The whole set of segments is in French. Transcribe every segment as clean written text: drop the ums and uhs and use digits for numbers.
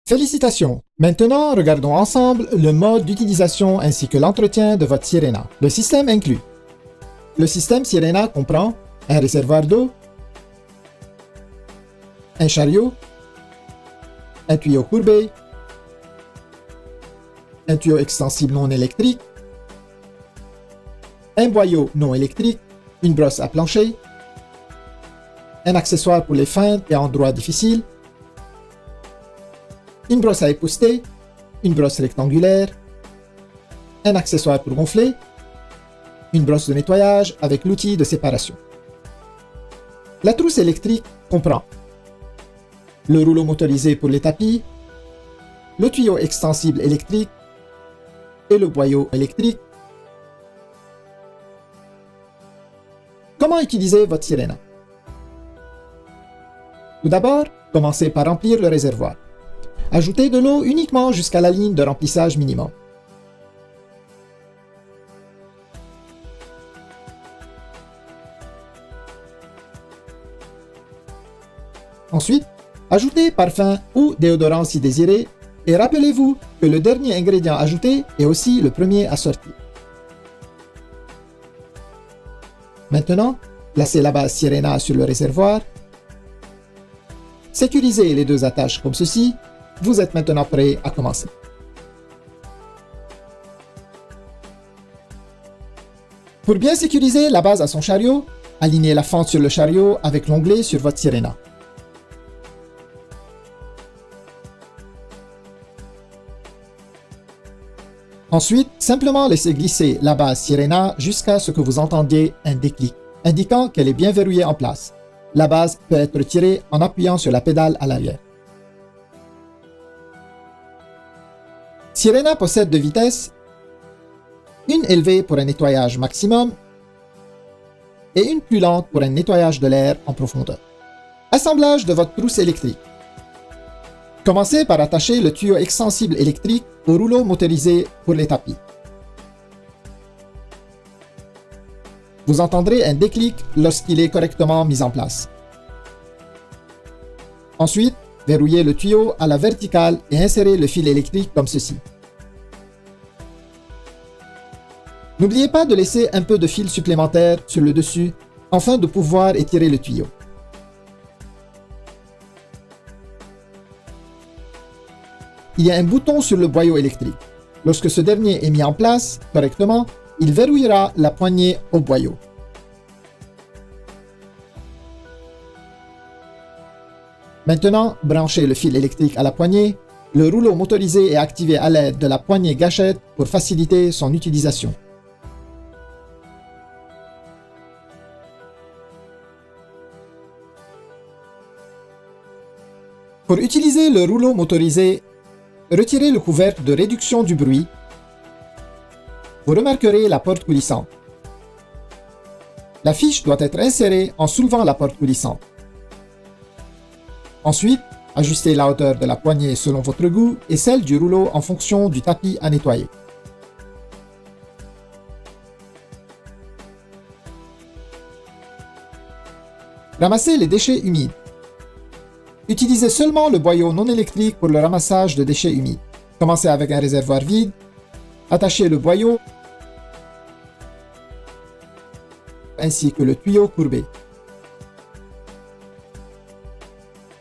Félicitations! Maintenant, regardons ensemble le mode d'utilisation ainsi que l'entretien de votre Sirena. Le système inclut. Le système Sirena comprend un réservoir d'eau, un chariot, un tuyau courbé, un tuyau extensible non électrique, un boyau non électrique, une brosse à plancher, un accessoire pour les feintes et endroits difficiles, une brosse à épousseter, une brosse rectangulaire, un accessoire pour gonfler, une brosse de nettoyage avec l'outil de séparation. La trousse électrique comprend le rouleau motorisé pour les tapis, le tuyau extensible électrique et le boyau électrique. Comment utiliser votre Sirena? Tout d'abord, commencez par remplir le réservoir. Ajoutez de l'eau uniquement jusqu'à la ligne de remplissage minimum. Ensuite, ajoutez parfum ou déodorant si désiré et rappelez-vous que le dernier ingrédient ajouté est aussi le premier à sortir. Maintenant, placez la base Sirena sur le réservoir. Sécurisez les deux attaches comme ceci. Vous êtes maintenant prêt à commencer. Pour bien sécuriser la base à son chariot, alignez la fente sur le chariot avec l'onglet sur votre Sirena. Ensuite, simplement laissez glisser la base Sirena jusqu'à ce que vous entendiez un déclic, indiquant qu'elle est bien verrouillée en place. La base peut être retirée en appuyant sur la pédale à l'arrière. Sirena possède deux vitesses, une élevée pour un nettoyage maximum et une plus lente pour un nettoyage de l'air en profondeur. Assemblage de votre trousse électrique. Commencez par attacher le tuyau extensible électrique au rouleau motorisé pour les tapis. Vous entendrez un déclic lorsqu'il est correctement mis en place. Ensuite, verrouillez le tuyau à la verticale et insérez le fil électrique comme ceci. N'oubliez pas de laisser un peu de fil supplémentaire sur le dessus afin de pouvoir étirer le tuyau. Il y a un bouton sur le boyau électrique. Lorsque ce dernier est mis en place correctement, il verrouillera la poignée au boyau. Maintenant, branchez le fil électrique à la poignée. Le rouleau motorisé est activé à l'aide de la poignée gâchette pour faciliter son utilisation. Pour utiliser le rouleau motorisé, retirez le couvercle de réduction du bruit. Vous remarquerez la porte coulissante. La fiche doit être insérée en soulevant la porte coulissante. Ensuite, ajustez la hauteur de la poignée selon votre goût et celle du rouleau en fonction du tapis à nettoyer. Ramassez les déchets humides. Utilisez seulement le boyau non électrique pour le ramassage de déchets humides. Commencez avec un réservoir vide. Attachez le boyau ainsi que le tuyau courbé.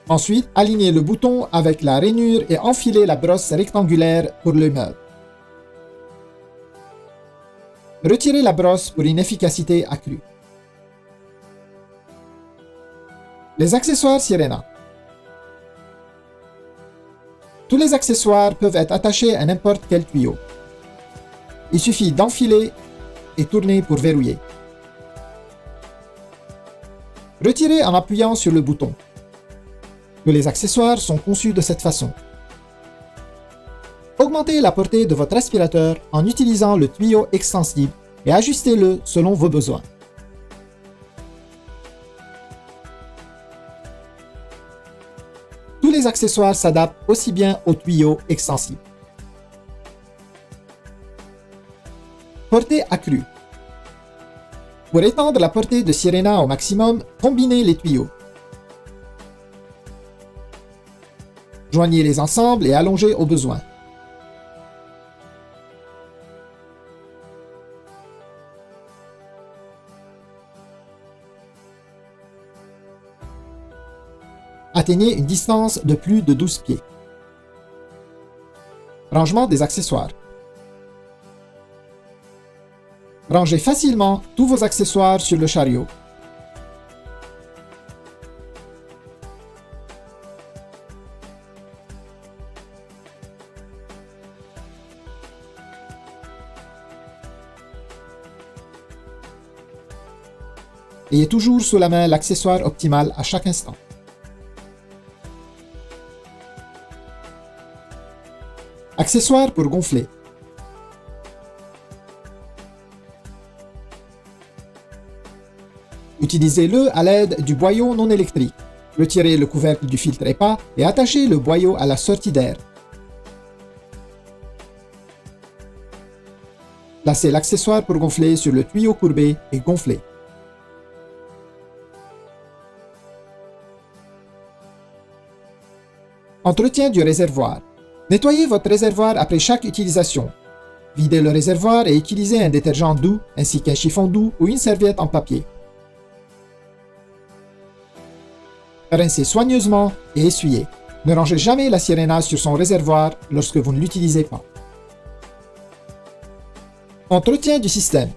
Ensuite, alignez le bouton avec la rainure et enfilez la brosse rectangulaire pour le meuble. Retirez la brosse pour une efficacité accrue. Les accessoires Sirena. Tous les accessoires peuvent être attachés à n'importe quel tuyau. Il suffit d'enfiler et tourner pour verrouiller. Retirez en appuyant sur le bouton. Tous les accessoires sont conçus de cette façon. Augmentez la portée de votre aspirateur en utilisant le tuyau extensible et ajustez-le selon vos besoins. Tous les accessoires s'adaptent aussi bien au tuyau extensible. Portée accrue. Pour étendre la portée de Sirena au maximum, combinez les tuyaux. Joignez-les ensemble et allongez au besoin. Atteignez une distance de plus de 12 pieds. Rangement des accessoires. Rangez facilement tous vos accessoires sur le chariot. Ayez toujours sous la main l'accessoire optimal à chaque instant. Accessoires pour gonfler. Utilisez-le à l'aide du boyau non électrique. Retirez le couvercle du filtre EPA et attachez le boyau à la sortie d'air. Placez l'accessoire pour gonfler sur le tuyau courbé et gonflez. Entretien du réservoir. Nettoyez votre réservoir après chaque utilisation. Videz le réservoir et utilisez un détergent doux ainsi qu'un chiffon doux ou une serviette en papier. Rincez soigneusement et essuyez. Ne rangez jamais la Sirena sur son réservoir lorsque vous ne l'utilisez pas. Entretien du système.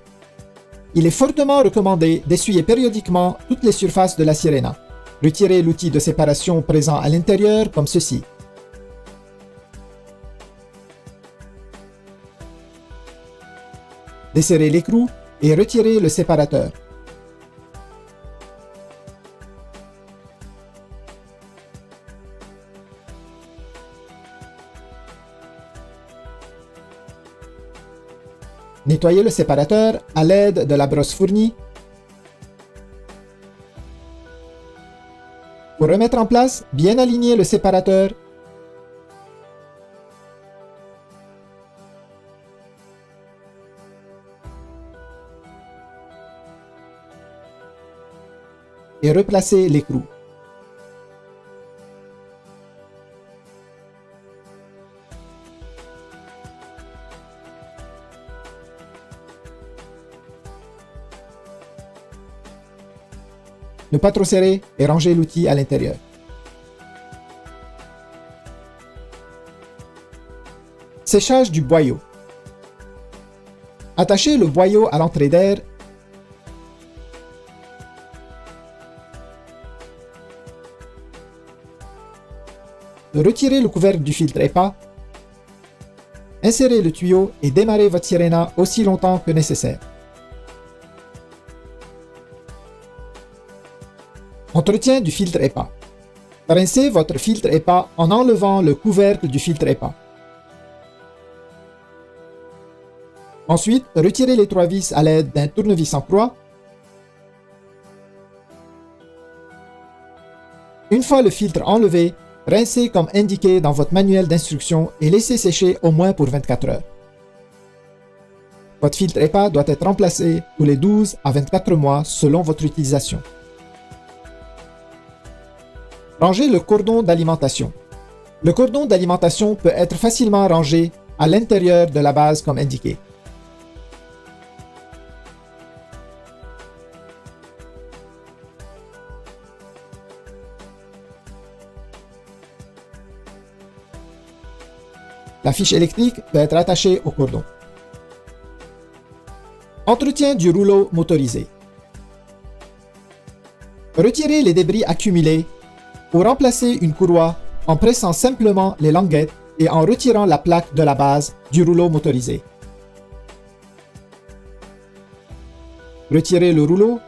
Il est fortement recommandé d'essuyer périodiquement toutes les surfaces de la Sirena. Retirez l'outil de séparation présent à l'intérieur comme ceci. Desserrez l'écrou et retirez le séparateur. Nettoyez le séparateur à l'aide de la brosse fournie. Pour remettre en place, bien aligner le séparateur. Et replacer l'écrou. Ne pas trop serrer et ranger l'outil à l'intérieur. Séchage du boyau. Attachez le boyau à l'entrée d'air. Retirez le couvercle du filtre EPA. Insérez le tuyau et démarrez votre Sirena aussi longtemps que nécessaire. Entretien du filtre EPA. Rincez votre filtre EPA en enlevant le couvercle du filtre EPA. Ensuite, retirez les 3 vis à l'aide d'un tournevis en croix. Une fois le filtre enlevé, rincez comme indiqué dans votre manuel d'instruction et laissez sécher au moins pour 24 heures. Votre filtre EPA doit être remplacé tous les 12 à 24 mois selon votre utilisation. Rangez le cordon d'alimentation. Le cordon d'alimentation peut être facilement rangé à l'intérieur de la base comme indiqué. La fiche électrique peut être attachée au cordon. Entretien du rouleau motorisé. Retirez les débris accumulés ou remplacez une courroie en pressant simplement les languettes et en retirant la plaque de la base du rouleau motorisé. Retirez le rouleau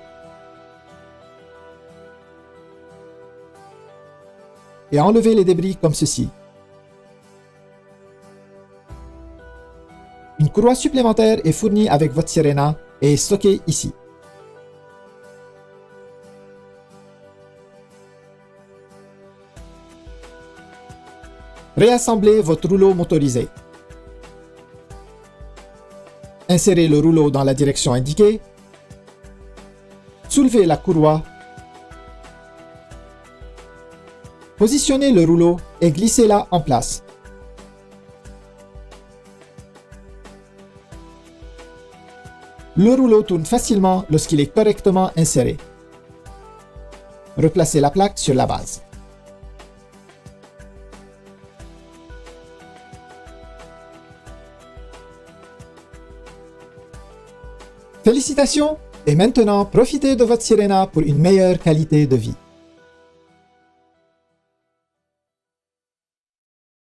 et enlevez les débris comme ceci. Une courroie supplémentaire est fournie avec votre Sirena et est stockée ici. Réassemblez votre rouleau motorisé. Insérez le rouleau dans la direction indiquée. Soulevez la courroie. Positionnez le rouleau et glissez-la en place. Le rouleau tourne facilement lorsqu'il est correctement inséré. Replacez la plaque sur la base. Félicitations! Et maintenant, profitez de votre Sirena pour une meilleure qualité de vie.